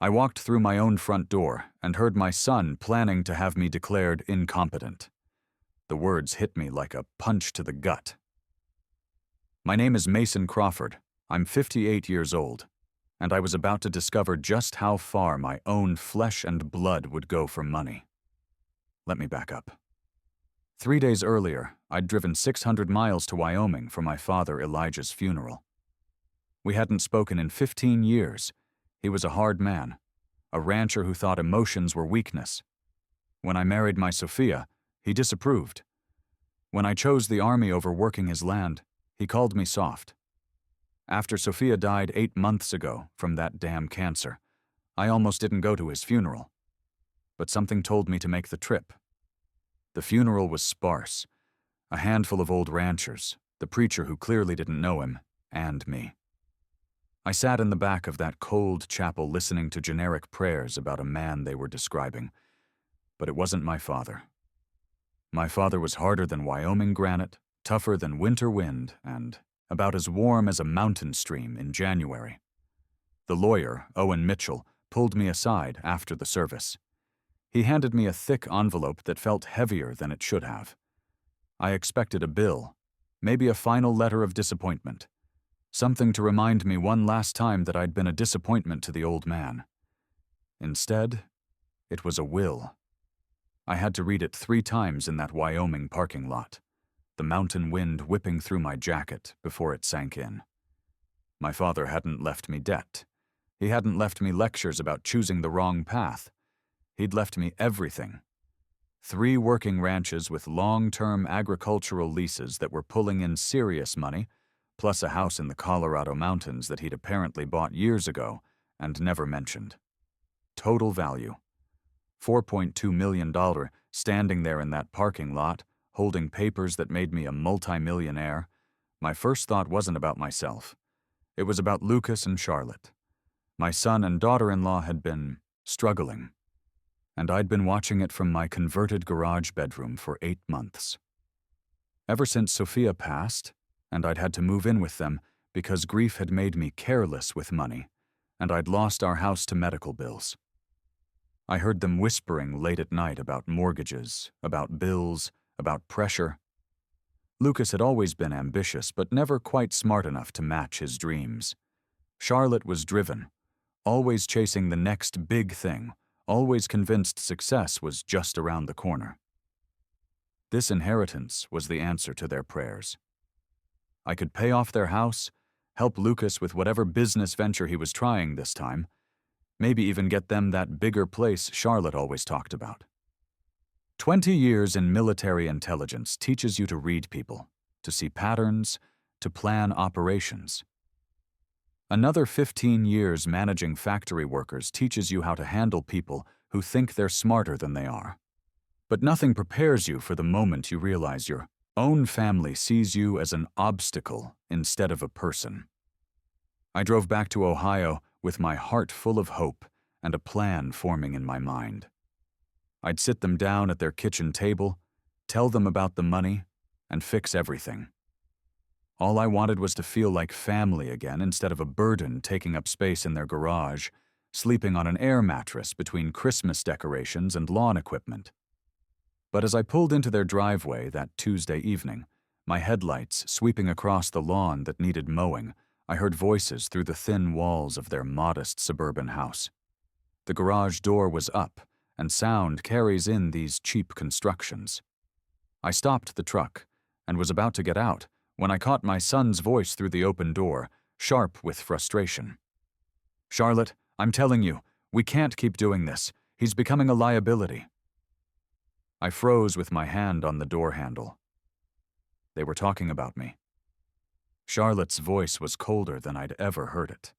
I walked through my own front door and heard my son planning to have me declared incompetent. The words hit me like a punch to the gut. My name is Mason Crawford. I'm 58 years old, and I was about to discover just how far my own flesh and blood would go for money. Let me back up. 3 days earlier, I'd driven 600 miles to Wyoming for my father Elijah's funeral. We hadn't spoken in 15 years. He was a hard man, a rancher who thought emotions were weakness. When I married my Sophia, he disapproved. When I chose the army over working his land, he called me soft. After Sophia died 8 months ago from that damn cancer, I almost didn't go to his funeral. But something told me to make the trip. The funeral was sparse. A handful of old ranchers, the preacher who clearly didn't know him, and me. I sat in the back of that cold chapel listening to generic prayers about a man they were describing. But it wasn't my father. My father was harder than Wyoming granite, tougher than winter wind, and about as warm as a mountain stream in January. The lawyer, Owen Mitchell, pulled me aside after the service. He handed me a thick envelope that felt heavier than it should have. I expected a bill, maybe a final letter of disappointment. Something to remind me one last time that I'd been a disappointment to the old man. Instead, it was a will. I had to read it 3 times in that Wyoming parking lot, the mountain wind whipping through my jacket before it sank in. My father hadn't left me debt. He hadn't left me lectures about choosing the wrong path. He'd left me everything. 3 working ranches with long-term agricultural leases that were pulling in serious money, plus a house in the Colorado mountains that he'd apparently bought years ago and never mentioned. Total value: $4.2 million standing there in that parking lot, holding papers that made me a multimillionaire. My first thought wasn't about myself. It was about Lucas and Charlotte. My son and daughter-in-law had been struggling, and I'd been watching it from my converted garage bedroom for 8 months. Ever since Sophia passed, and I'd had to move in with them because grief had made me careless with money, and I'd lost our house to medical bills. I heard them whispering late at night about mortgages, about bills, about pressure. Lucas had always been ambitious, but never quite smart enough to match his dreams. Charlotte was driven, always chasing the next big thing, always convinced success was just around the corner. This inheritance was the answer to their prayers. I could pay off their house, help Lucas with whatever business venture he was trying this time, maybe even get them that bigger place Charlotte always talked about. 20 years in military intelligence teaches you to read people, to see patterns, to plan operations. Another 15 years managing factory workers teaches you how to handle people who think they're smarter than they are. But nothing prepares you for the moment you realize your own family sees you as an obstacle instead of a person. I drove back to Ohio with my heart full of hope and a plan forming in my mind. I'd sit them down at their kitchen table, tell them about the money, and fix everything. All I wanted was to feel like family again instead of a burden taking up space in their garage, sleeping on an air mattress between Christmas decorations and lawn equipment. But as I pulled into their driveway that Tuesday evening, my headlights sweeping across the lawn that needed mowing, I heard voices through the thin walls of their modest suburban house. The garage door was up, and sound carries in these cheap constructions. I stopped the truck and was about to get out when I caught my son's voice through the open door, sharp with frustration. "Charlotte, I'm telling you, we can't keep doing this. He's becoming a liability." I froze with my hand on the door handle. They were talking about me. Charlotte's voice was colder than I'd ever heard it.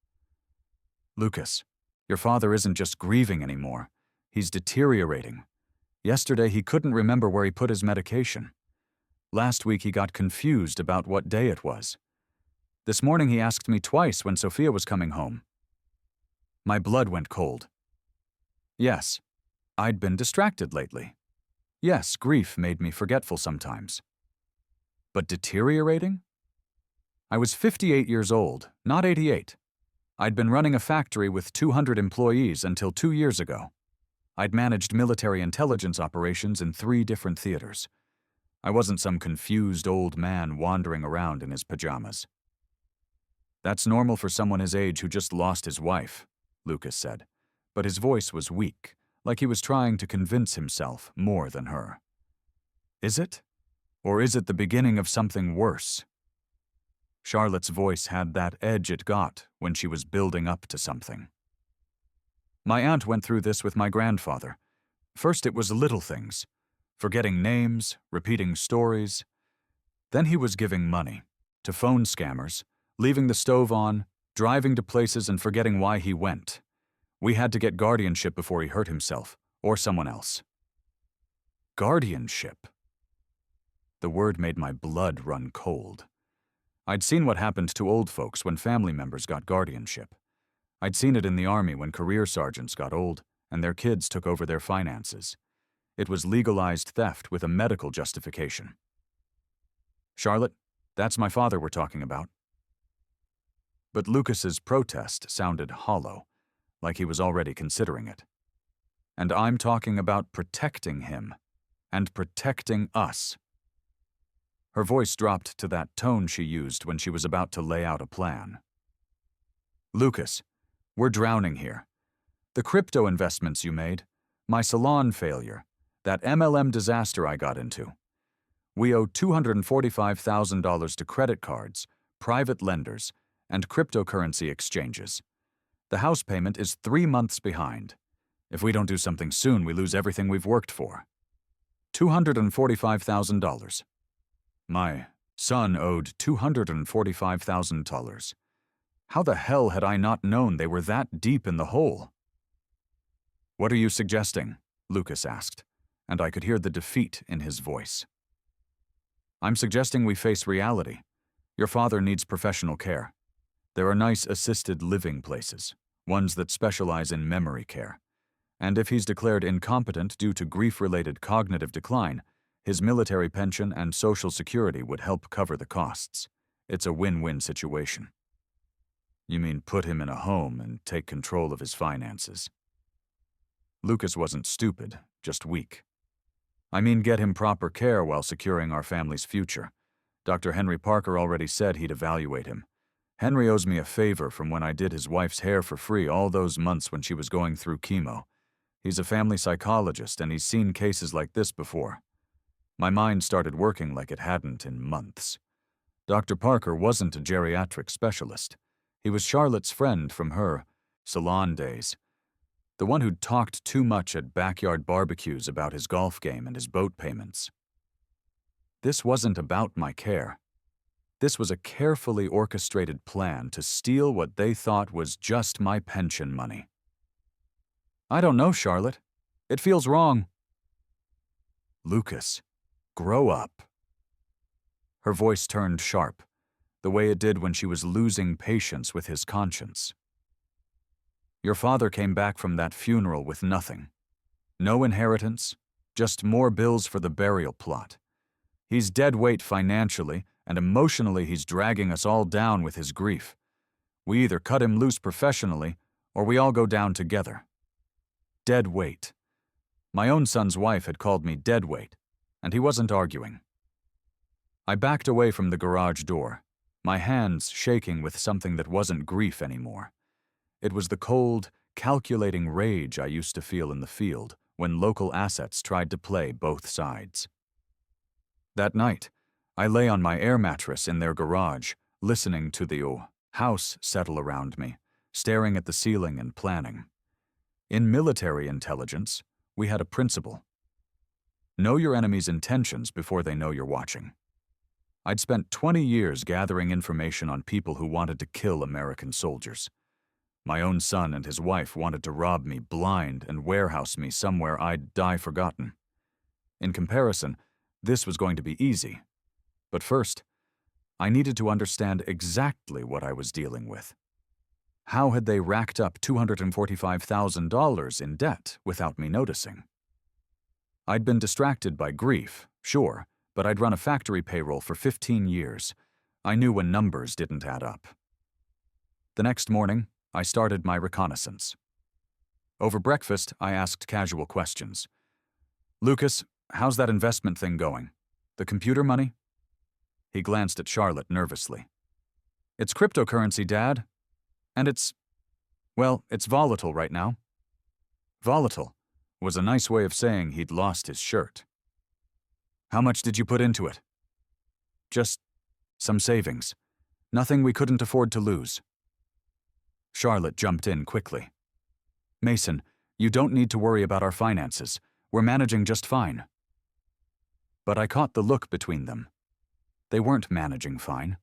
"Lucas, your father isn't just grieving anymore. He's deteriorating. Yesterday he couldn't remember where he put his medication. Last week he got confused about what day it was. This morning he asked me twice when Sophia was coming home." My blood went cold. Yes, I'd been distracted lately. Yes, grief made me forgetful sometimes. But deteriorating? I was 58 years old, not 88. I'd been running a factory with 200 employees until 2 years ago. I'd managed military intelligence operations in 3 different theaters. I wasn't some confused old man wandering around in his pajamas. "That's normal for someone his age who just lost his wife," Lucas said, but his voice was weak, like he was trying to convince himself more than her. "Is it? Or is it the beginning of something worse?" Charlotte's voice had that edge it got when she was building up to something. "My aunt went through this with my grandfather. First it was little things, forgetting names, repeating stories. Then he was giving money to phone scammers, leaving the stove on, driving to places and forgetting why he went. We had to get guardianship before he hurt himself, or someone else." Guardianship. The word made my blood run cold. I'd seen what happened to old folks when family members got guardianship. I'd seen it in the Army when career sergeants got old and their kids took over their finances. It was legalized theft with a medical justification. "Charlotte, that's my father we're talking about." But Lucas's protest sounded hollow, like he was already considering it. "And I'm talking about protecting him, and protecting us." Her voice dropped to that tone she used when she was about to lay out a plan. "Lucas, we're drowning here. The crypto investments you made, my salon failure, that MLM disaster I got into. We owe $245,000 to credit cards, private lenders, and cryptocurrency exchanges. The house payment is 3 months behind. If we don't do something soon, we lose everything we've worked for. $245,000. My son owed $245,000. How the hell had I not known they were that deep in the hole?" "What are you suggesting?" Lucas asked, and I could hear the defeat in his voice. "I'm suggesting we face reality. Your father needs professional care. There are nice assisted living places, ones that specialize in memory care. And if he's declared incompetent due to grief-related cognitive decline, his military pension and Social Security would help cover the costs. It's a win-win situation." "You mean put him in a home and take control of his finances?" Lucas wasn't stupid, just weak. "I mean get him proper care while securing our family's future. Dr. Henry Parker already said he'd evaluate him. Henry owes me a favor from when I did his wife's hair for free all those months when she was going through chemo. He's a family psychologist and he's seen cases like this before." My mind started working like it hadn't in months. Dr. Parker wasn't a geriatric specialist. He was Charlotte's friend from her salon days. The one who'd talked too much at backyard barbecues about his golf game and his boat payments. This wasn't about my care. This was a carefully orchestrated plan to steal what they thought was just my pension money. "I don't know, Charlotte. It feels wrong." "Lucas, grow up." Her voice turned sharp, the way it did when she was losing patience with his conscience. "Your father came back from that funeral with nothing. No inheritance, just more bills for the burial plot. He's dead weight financially, and emotionally he's dragging us all down with his grief. We either cut him loose professionally, or we all go down together. Dead weight. My own son's wife had called me dead weight, and he wasn't arguing." I backed away from the garage door, my hands shaking with something that wasn't grief anymore. It was the cold, calculating rage I used to feel in the field when local assets tried to play both sides. That night, I lay on my air mattress in their garage, listening to the house settle around me, staring at the ceiling and planning. In military intelligence, we had a principle. Know your enemy's intentions before they know you're watching. I'd spent 20 years gathering information on people who wanted to kill American soldiers. My own son and his wife wanted to rob me blind and warehouse me somewhere I'd die forgotten. In comparison, this was going to be easy. But first, I needed to understand exactly what I was dealing with. How had they racked up $245,000 in debt without me noticing? I'd been distracted by grief, sure, but I'd run a factory payroll for 15 years. I knew when numbers didn't add up. The next morning, I started my reconnaissance. Over breakfast, I asked casual questions. "Lucas, how's that investment thing going? The computer money?" He glanced at Charlotte nervously. "It's cryptocurrency, Dad. And it's volatile right now." Volatile was a nice way of saying he'd lost his shirt. "How much did you put into it?" "Just some savings. Nothing we couldn't afford to lose." Charlotte jumped in quickly. "Mason, you don't need to worry about our finances. We're managing just fine." But I caught the look between them. They weren't managing fine.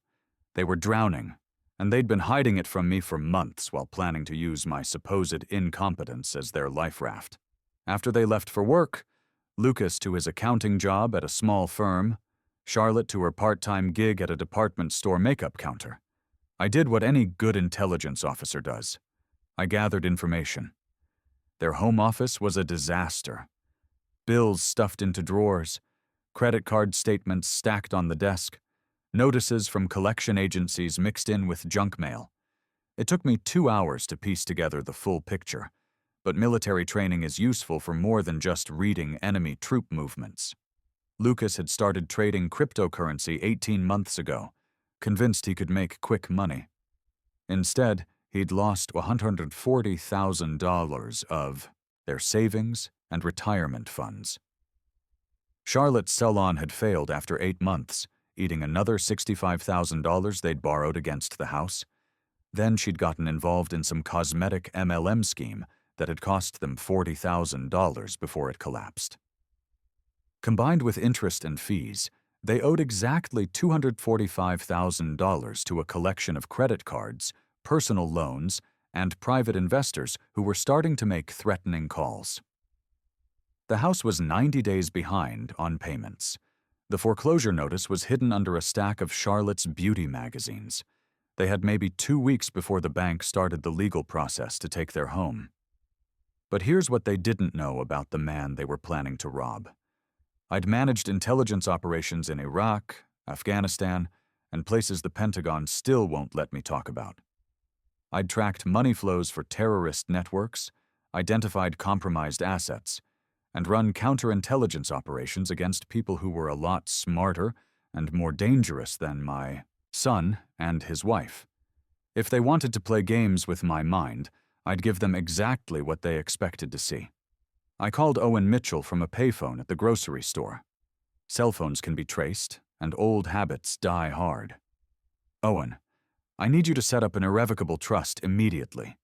They were drowning, and they'd been hiding it from me for months while planning to use my supposed incompetence as their life raft. After they left for work, Lucas to his accounting job at a small firm, Charlotte to her part-time gig at a department store makeup counter. I did what any good intelligence officer does. I gathered information. Their home office was a disaster. Bills stuffed into drawers, credit card statements stacked on the desk, notices from collection agencies mixed in with junk mail. It took me 2 hours to piece together the full picture, but military training is useful for more than just reading enemy troop movements. Lucas had started trading cryptocurrency 18 months ago, convinced he could make quick money. Instead, he'd lost $140,000 of their savings and retirement funds. Charlotte's salon had failed after 8 months, eating another $65,000 they'd borrowed against the house. Then she'd gotten involved in some cosmetic MLM scheme that had cost them $40,000 before it collapsed. Combined with interest and fees, they owed exactly $245,000 to a collection of credit cards, personal loans, and private investors who were starting to make threatening calls. The house was 90 days behind on payments. The foreclosure notice was hidden under a stack of Charlotte's beauty magazines. They had maybe 2 weeks before the bank started the legal process to take their home. But here's what they didn't know about the man they were planning to rob. I'd managed intelligence operations in Iraq, Afghanistan, and places the Pentagon still won't let me talk about. I'd tracked money flows for terrorist networks, identified compromised assets, and run counterintelligence operations against people who were a lot smarter and more dangerous than my son and his wife. If they wanted to play games with my mind, I'd give them exactly what they expected to see. I called Owen Mitchell from a payphone at the grocery store. Cell phones can be traced, and old habits die hard. "Owen, I need you to set up an irrevocable trust immediately.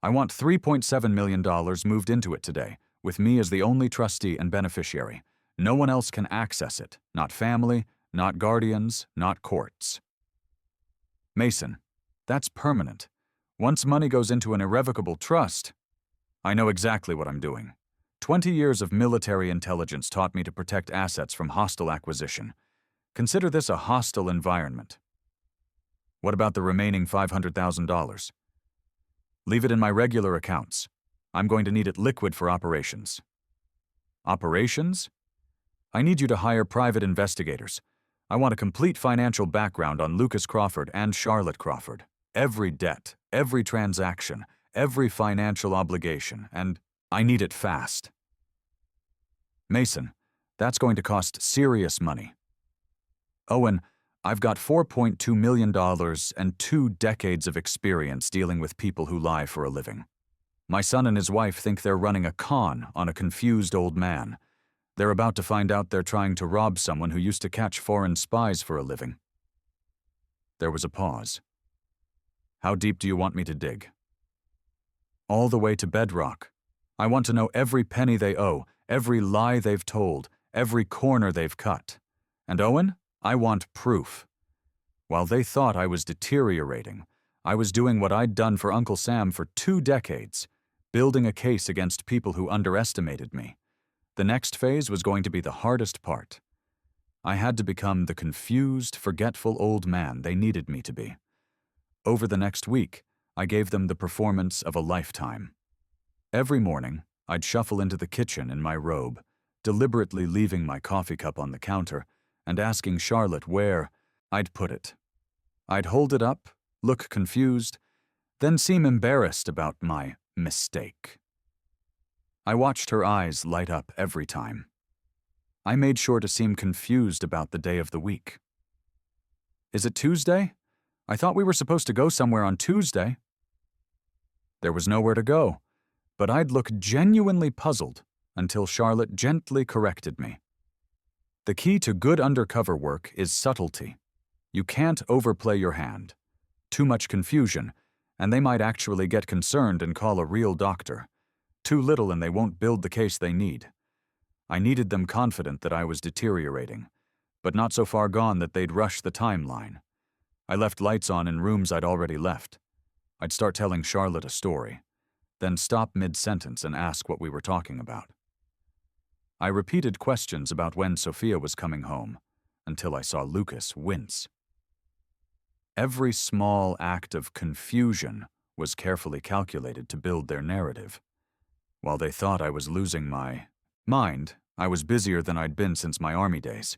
I want $3.7 million moved into it today, with me as the only trustee and beneficiary. No one else can access it, not family, not guardians, not courts." "Mason, that's permanent. Once money goes into an irrevocable trust, I know exactly what I'm doing. 20 years of military intelligence taught me to protect assets from hostile acquisition. Consider this a hostile environment." "What about the remaining $500,000? "Leave it in my regular accounts. I'm going to need it liquid for operations." "Operations? I need you to hire private investigators. I want a complete financial background on Lucas Crawford and Charlotte Crawford. Every debt, every transaction, every financial obligation, and I need it fast." "Mason, that's going to cost serious money." "Owen, I've got $4.2 million and 2 decades of experience dealing with people who lie for a living. My son and his wife think they're running a con on a confused old man. They're about to find out they're trying to rob someone who used to catch foreign spies for a living." There was a pause. "How deep do you want me to dig?" "All the way to bedrock. I want to know every penny they owe, every lie they've told, every corner they've cut. And Owen, I want proof. While they thought I was deteriorating, I was doing what I'd done for Uncle Sam for 2 decades, building a case against people who underestimated me. The next phase was going to be the hardest part. I had to become the confused, forgetful old man they needed me to be. Over the next week, I gave them the performance of a lifetime. Every morning, I'd shuffle into the kitchen in my robe, deliberately leaving my coffee cup on the counter and asking Charlotte where I'd put it. I'd hold it up, look confused, then seem embarrassed about my mistake. I watched her eyes light up every time. I made sure to seem confused about the day of the week. Is it Tuesday? I thought we were supposed to go somewhere on Tuesday. There was nowhere to go, but I'd look genuinely puzzled until Charlotte gently corrected me. The key to good undercover work is subtlety. You can't overplay your hand. Too much confusion, and they might actually get concerned and call a real doctor. Too little and they won't build the case they need. I needed them confident that I was deteriorating, but not so far gone that they'd rush the timeline. I left lights on in rooms I'd already left. I'd start telling Charlotte a story, then stop mid-sentence and ask what we were talking about. I repeated questions about when Sophia was coming home, until I saw Lucas wince. Every small act of confusion was carefully calculated to build their narrative. While they thought I was losing my mind, I was busier than I'd been since my Army days.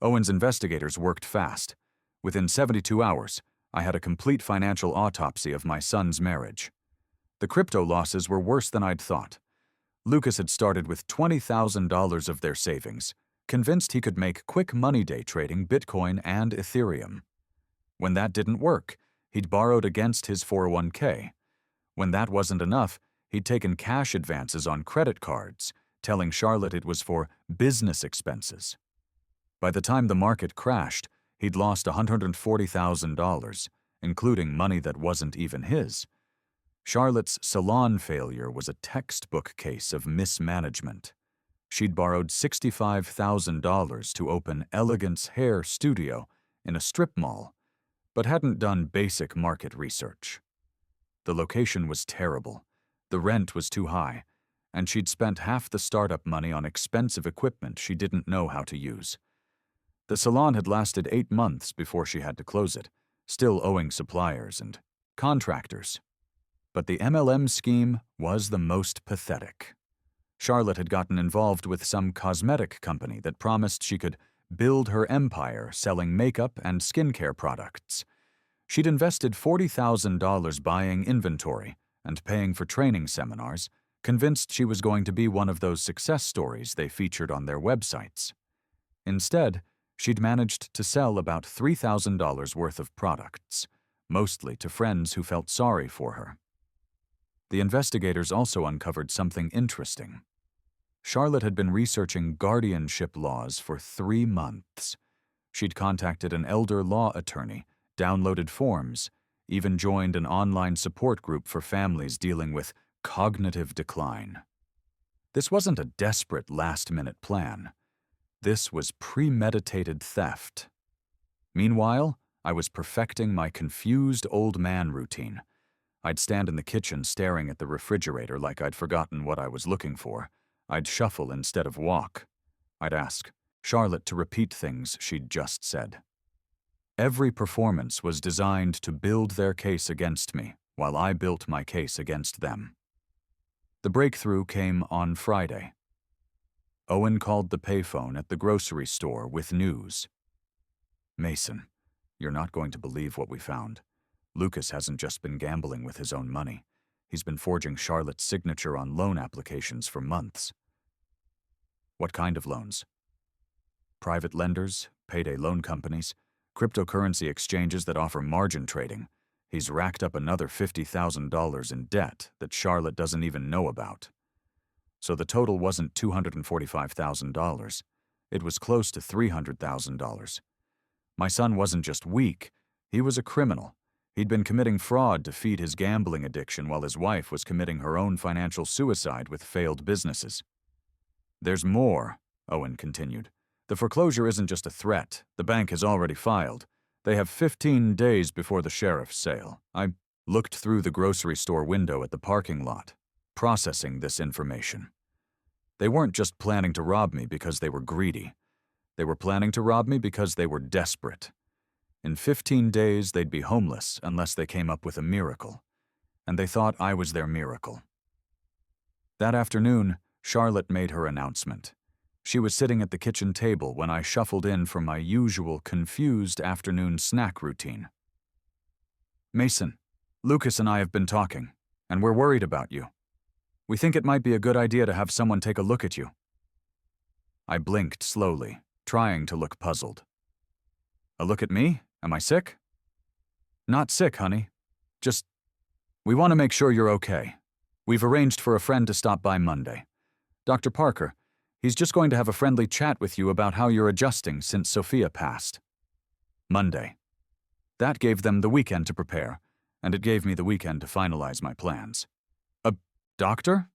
Owen's investigators worked fast. Within 72 hours, I had a complete financial autopsy of my son's marriage. The crypto losses were worse than I'd thought. Lucas had started with $20,000 of their savings, convinced he could make quick money day trading Bitcoin and Ethereum. When that didn't work, he'd borrowed against his 401k. When that wasn't enough, he'd taken cash advances on credit cards, telling Charlotte it was for business expenses. By the time the market crashed, he'd lost $140,000, including money that wasn't even his. Charlotte's salon failure was a textbook case of mismanagement. She'd borrowed $65,000 to open Elegance Hair Studio in a strip mall, but hadn't done basic market research. The location was terrible, the rent was too high, and she'd spent half the startup money on expensive equipment she didn't know how to use. The salon had lasted 8 months before she had to close it, still owing suppliers and contractors. But the MLM scheme was the most pathetic. Charlotte had gotten involved with some cosmetic company that promised she could build her empire selling makeup and skincare products. She'd invested $40,000 buying inventory and paying for training seminars, convinced she was going to be one of those success stories they featured on their websites. Instead, she'd managed to sell about $3,000 worth of products, mostly to friends who felt sorry for her. The investigators also uncovered something interesting. Charlotte had been researching guardianship laws for 3 months. She'd contacted an elder law attorney, downloaded forms, even joined an online support group for families dealing with cognitive decline. This wasn't a desperate last-minute plan. This was premeditated theft. Meanwhile, I was perfecting my confused old man routine. I'd stand in the kitchen staring at the refrigerator like I'd forgotten what I was looking for. I'd shuffle instead of walk. I'd ask Charlotte to repeat things she'd just said. Every performance was designed to build their case against me, while I built my case against them. The breakthrough came on Friday. Owen called the payphone at the grocery store with news. "Mason, you're not going to believe what we found. Lucas hasn't just been gambling with his own money. He's been forging Charlotte's signature on loan applications for months." "What kind of loans?" "Private lenders, payday loan companies, cryptocurrency exchanges that offer margin trading. He's racked up another $50,000 in debt that Charlotte doesn't even know about. So the total wasn't $245,000. It was close to $300,000. My son wasn't just weak, he was a criminal. He'd been committing fraud to feed his gambling addiction while his wife was committing her own financial suicide with failed businesses." "There's more," Owen continued. "The foreclosure isn't just a threat. The bank has already filed. They have 15 days before the sheriff's sale." I looked through the grocery store window at the parking lot, processing this information. They weren't just planning to rob me because they were greedy. They were planning to rob me because they were desperate. In 15 days, they'd be homeless unless they came up with a miracle. And they thought I was their miracle. That afternoon, Charlotte made her announcement. She was sitting at the kitchen table when I shuffled in from my usual confused afternoon snack routine. "Mason, Lucas and I have been talking, and we're worried about you. We think it might be a good idea to have someone take a look at you. I blinked slowly, trying to look puzzled. A look at me? Am I sick? Not sick, honey. Just, we want to make sure you're okay. We've arranged for a friend to stop by Monday. Dr. Parker, he's just going to have a friendly chat with you about how you're adjusting since Sophia passed. Monday. That gave them the weekend to prepare, and it gave me the weekend to finalize my plans. A doctor?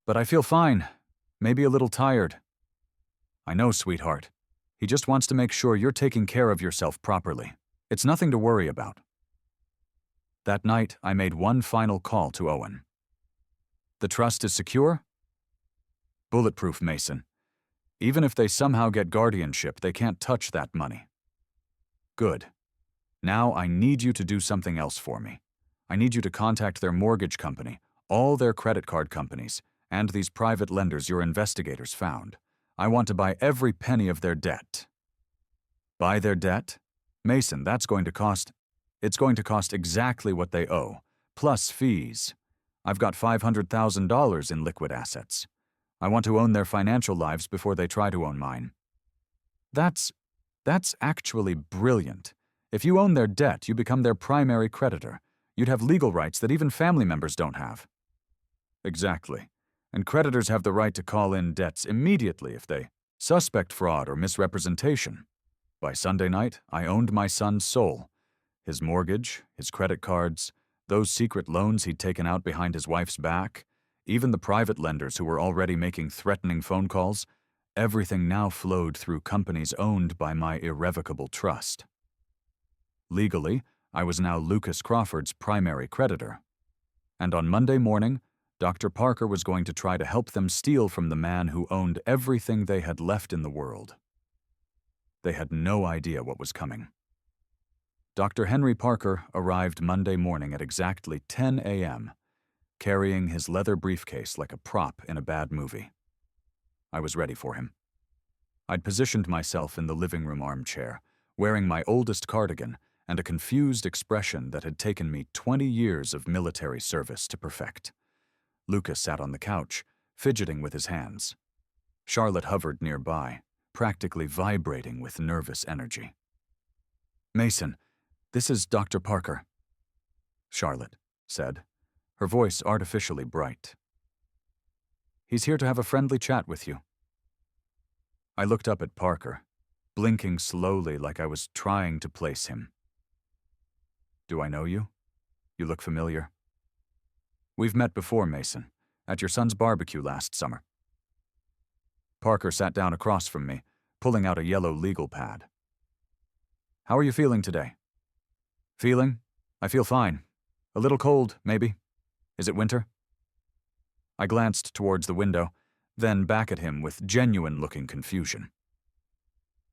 But I feel fine, maybe a little tired. I know, sweetheart. He just wants to make sure you're taking care of yourself properly. It's nothing to worry about. That night, I made one final call to Owen. The trust is secure? Bulletproof, Mason. Even if they somehow get guardianship, they can't touch that money. Good. Now I need you to do something else for me. I need you to contact their mortgage company, all their credit card companies, and these private lenders your investigators found. I want to buy every penny of their debt. Buy their debt? Mason, it's going to cost exactly what they owe, plus fees. I've got $500,000 in liquid assets. I want to own their financial lives before they try to own mine. That's actually brilliant. If you own their debt, you become their primary creditor. You'd have legal rights that even family members don't have. Exactly. And creditors have the right to call in debts immediately if they suspect fraud or misrepresentation. By Sunday night, I owned my son's soul. His mortgage, his credit cards, those secret loans he'd taken out behind his wife's back, even the private lenders who were already making threatening phone calls, everything now flowed through companies owned by my irrevocable trust. Legally, I was now Lucas Crawford's primary creditor. And on Monday morning, Dr. Parker was going to try to help them steal from the man who owned everything they had left in the world. They had no idea what was coming. Dr. Henry Parker arrived Monday morning at exactly 10 a.m., carrying his leather briefcase like a prop in a bad movie. I was ready for him. I'd positioned myself in the living room armchair, wearing my oldest cardigan and a confused expression that had taken me 20 years of military service to perfect. Lucas sat on the couch, fidgeting with his hands. Charlotte hovered nearby, practically vibrating with nervous energy. Mason, this is Dr. Parker, Charlotte said, her voice artificially bright. He's here to have a friendly chat with you. I looked up at Parker, blinking slowly like I was trying to place him. Do I know you? You look familiar. We've met before, Mason, at your son's barbecue last summer. Parker sat down across from me, pulling out a yellow legal pad. How are you feeling today? Feeling? I feel fine. A little cold, maybe. Is it winter? I glanced towards the window, then back at him with genuine-looking confusion.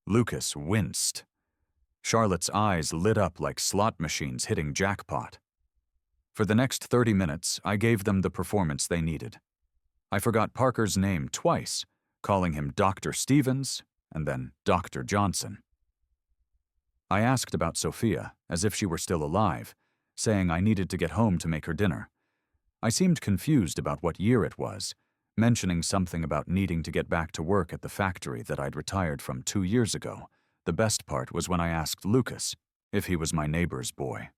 Lucas winced. Charlotte's eyes lit up like slot machines hitting jackpot. For the next 30 minutes, I gave them the performance they needed. I forgot Parker's name twice, calling him Dr. Stevens and then Dr. Johnson. I asked about Sophia, as if she were still alive, saying I needed to get home to make her dinner. I seemed confused about what year it was, mentioning something about needing to get back to work at the factory that I'd retired from 2 years ago. The best part was when I asked Lucas if he was my neighbor's boy.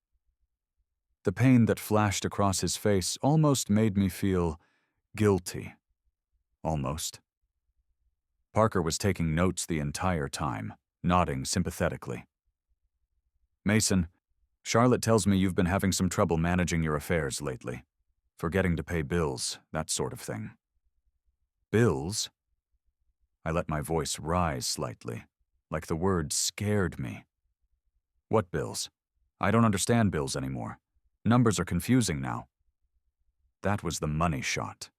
The pain that flashed across his face almost made me feel guilty. Almost. Parker was taking notes the entire time, nodding sympathetically. Mason, Charlotte tells me you've been having some trouble managing your affairs lately. Forgetting to pay bills, that sort of thing. Bills? I let my voice rise slightly, like the word scared me. What bills? I don't understand bills anymore. Numbers are confusing now. That was the money shot.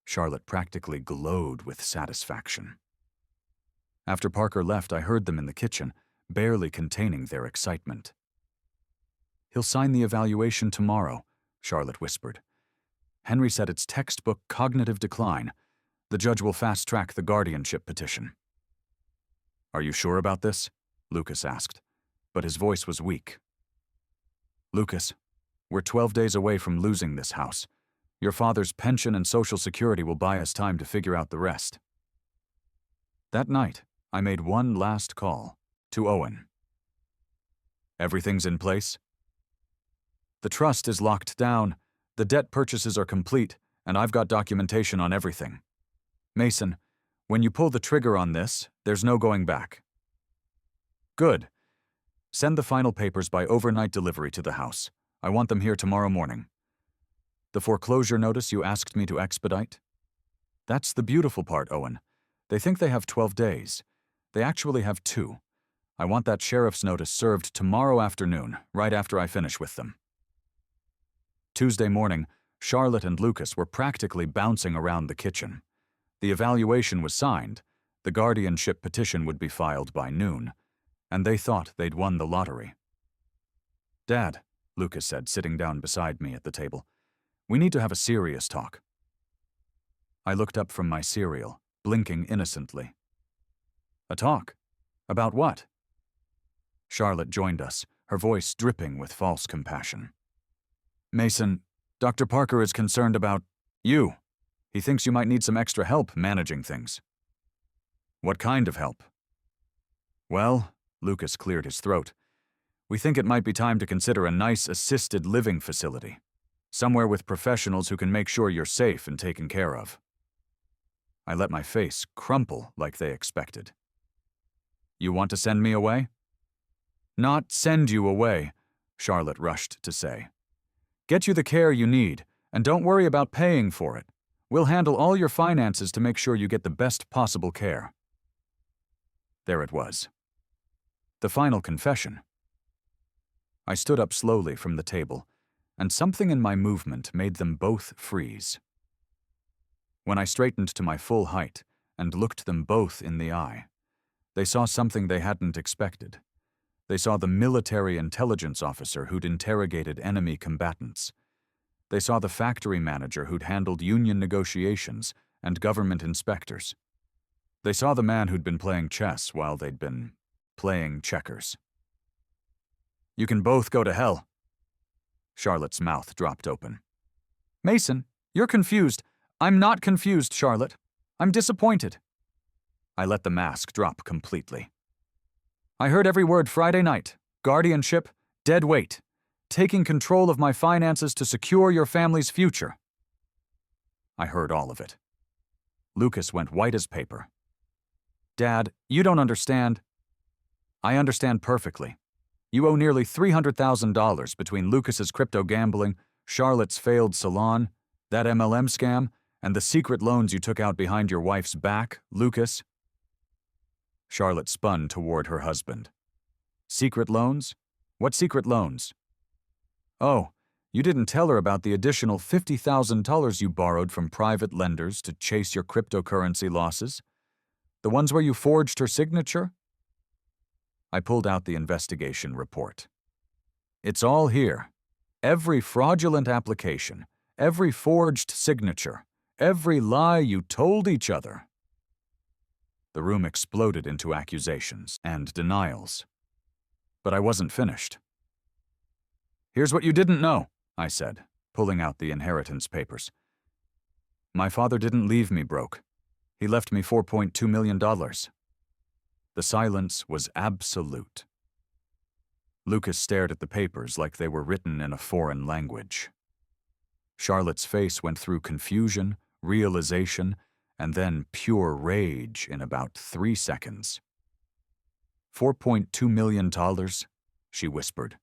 Charlotte practically glowed with satisfaction. After Parker left, I heard them in the kitchen, barely containing their excitement. He'll sign the evaluation tomorrow, Charlotte whispered. Henry said it's textbook cognitive decline. The judge will fast-track the guardianship petition. Are you sure about this? Lucas asked, but his voice was weak. Lucas, We're 12 days away from losing this house. Your father's pension and Social Security will buy us time to figure out the rest. That night, I made one last call to Owen. Everything's in place? The trust is locked down, the debt purchases are complete, and I've got documentation on everything. Mason, when you pull the trigger on this, there's no going back. Good. Send the final papers by overnight delivery to the house. I want them here tomorrow morning. The foreclosure notice you asked me to expedite? That's the beautiful part, Owen. They think they have 12 days. They actually have 2. I want that sheriff's notice served tomorrow afternoon, right after I finish with them. Tuesday morning, Charlotte and Lucas were practically bouncing around the kitchen. The evaluation was signed, the guardianship petition would be filed by noon, and they thought they'd won the lottery. Dad, Lucas said, sitting down beside me at the table, we need to have a serious talk. I looked up from my cereal, blinking innocently. A talk? About what? Charlotte joined us, her voice dripping with false compassion. Mason, Dr. Parker is concerned about you. He thinks you might need some extra help managing things. What kind of help? Well, Lucas cleared his throat. We think it might be time to consider a nice assisted living facility. Somewhere with professionals who can make sure you're safe and taken care of. I let my face crumple like they expected. You want to send me away? Not send you away, Charlotte rushed to say. Get you the care you need, and don't worry about paying for it. We'll handle all your finances to make sure you get the best possible care. There it was. The final confession. I stood up slowly from the table, and something in my movement made them both freeze. When I straightened to my full height and looked them both in the eye, they saw something they hadn't expected. They saw the military intelligence officer who'd interrogated enemy combatants. They saw the factory manager who'd handled union negotiations and government inspectors. They saw the man who'd been playing chess while they'd been playing checkers. You can both go to hell. Charlotte's mouth dropped open. Mason, you're confused. I'm not confused, Charlotte. I'm disappointed. I let the mask drop completely. I heard every word Friday night. Guardianship, dead weight. Taking control of my finances to secure your family's future. I heard all of it. Lucas went white as paper. Dad, you don't understand. I understand perfectly. You owe nearly $300,000 between Lucas's crypto gambling, Charlotte's failed salon, that MLM scam, and the secret loans you took out behind your wife's back, Lucas. Charlotte spun toward her husband. Secret loans? What secret loans? Oh, you didn't tell her about the additional $50,000 you borrowed from private lenders to chase your cryptocurrency losses? The ones where you forged her signature? I pulled out the investigation report. It's all here. Every fraudulent application, every forged signature, every lie you told each other. The room exploded into accusations and denials. But I wasn't finished. Here's what you didn't know, I said, pulling out the inheritance papers. My father didn't leave me broke. He left me $4.2 million. The silence was absolute. Lucas stared at the papers like they were written in a foreign language. Charlotte's face went through confusion, realization, and then pure rage in about 3 seconds. $4.2 million, she whispered.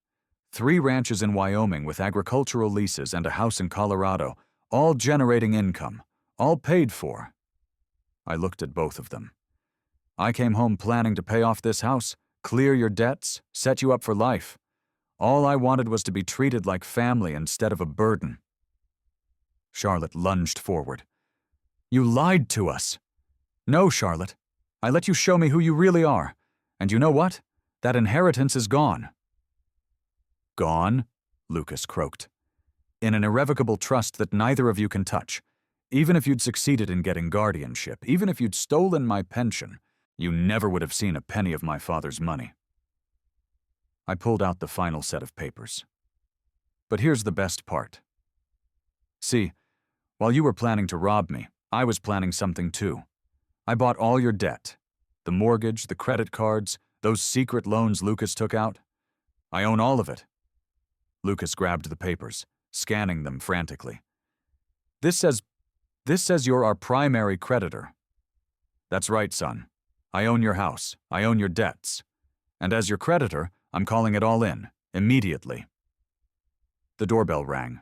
3 ranches in Wyoming with agricultural leases and a house in Colorado, all generating income, all paid for. I looked at both of them. I came home planning to pay off this house, clear your debts, set you up for life. All I wanted was to be treated like family instead of a burden. Charlotte lunged forward. You lied to us. No, Charlotte. I let you show me who you really are. And you know what? That inheritance is gone. Gone? Lucas croaked. In an irrevocable trust that neither of you can touch. Even if you'd succeeded in getting guardianship, even if you'd stolen my pension, you never would have seen a penny of my father's money. I pulled out the final set of papers. But here's the best part. See, while you were planning to rob me, I was planning something too. I bought all your debt. The mortgage, the credit cards, those secret loans Lucas took out. I own all of it. Lucas grabbed the papers, scanning them frantically. This says you're our primary creditor. That's right, son. I own your house. I own your debts. And as your creditor, I'm calling it all in, immediately. The doorbell rang.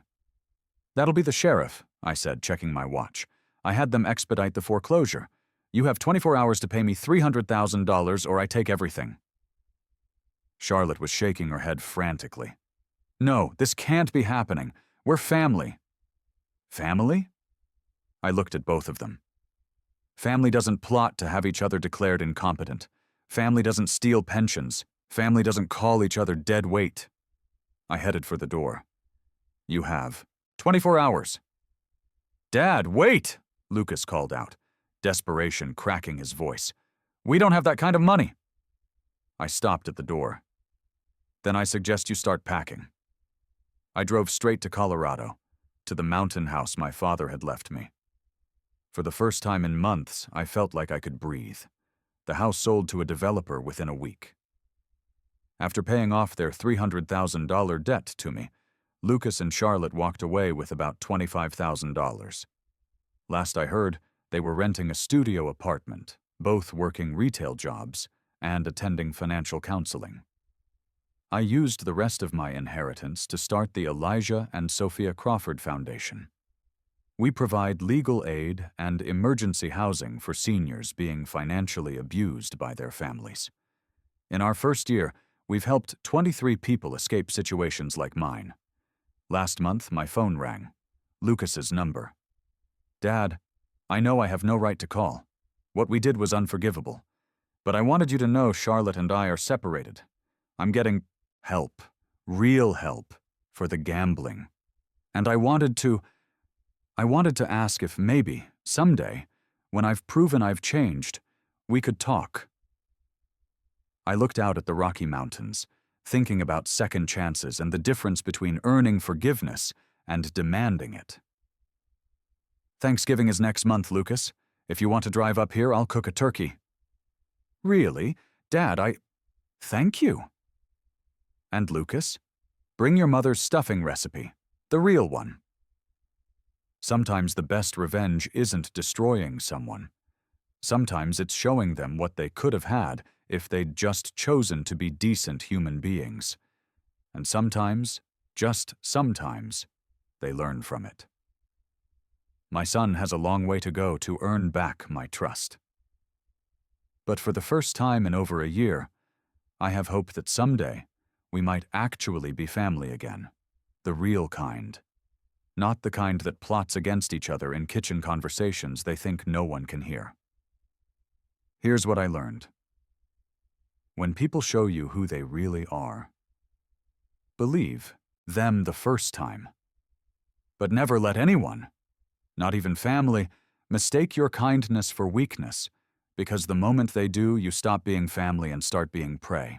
That'll be the sheriff, I said, checking my watch. I had them expedite the foreclosure. You have 24 hours to pay me $300,000 or I take everything. Charlotte was shaking her head frantically. No, this can't be happening. We're family. Family? I looked at both of them. Family doesn't plot to have each other declared incompetent. Family doesn't steal pensions. Family doesn't call each other dead weight. I headed for the door. You have 24 hours. Dad, wait! Lucas called out, desperation cracking his voice. We don't have that kind of money. I stopped at the door. Then I suggest you start packing. I drove straight to Colorado, to the mountain house my father had left me. For the first time in months, I felt like I could breathe. The house sold to a developer within a week. After paying off their $300,000 debt to me, Lucas and Charlotte walked away with about $25,000. Last I heard, they were renting a studio apartment, both working retail jobs and attending financial counseling. I used the rest of my inheritance to start the Elijah and Sophia Crawford Foundation. We provide legal aid and emergency housing for seniors being financially abused by their families. In our first year, we've helped 23 people escape situations like mine. Last month, my phone rang. Lucas's number. Dad, I know I have no right to call. What we did was unforgivable. But I wanted you to know Charlotte and I are separated. I'm getting help, real help, for the gambling. And I wanted to ask if maybe, someday, when I've proven I've changed, we could talk. I looked out at the Rocky Mountains, thinking about second chances and the difference between earning forgiveness and demanding it. Thanksgiving is next month, Lucas. If you want to drive up here, I'll cook a turkey. Really? Dad, Thank you. And Lucas, bring your mother's stuffing recipe, the real one. Sometimes the best revenge isn't destroying someone. Sometimes it's showing them what they could have had if they'd just chosen to be decent human beings. And sometimes, just sometimes, they learn from it. My son has a long way to go to earn back my trust. But for the first time in over a year, I have hope that someday we might actually be family again, the real kind. Not the kind that plots against each other in kitchen conversations they think no one can hear. Here's what I learned. When people show you who they really are, believe them the first time. But never let anyone, not even family, mistake your kindness for weakness, because the moment they do, you stop being family and start being prey.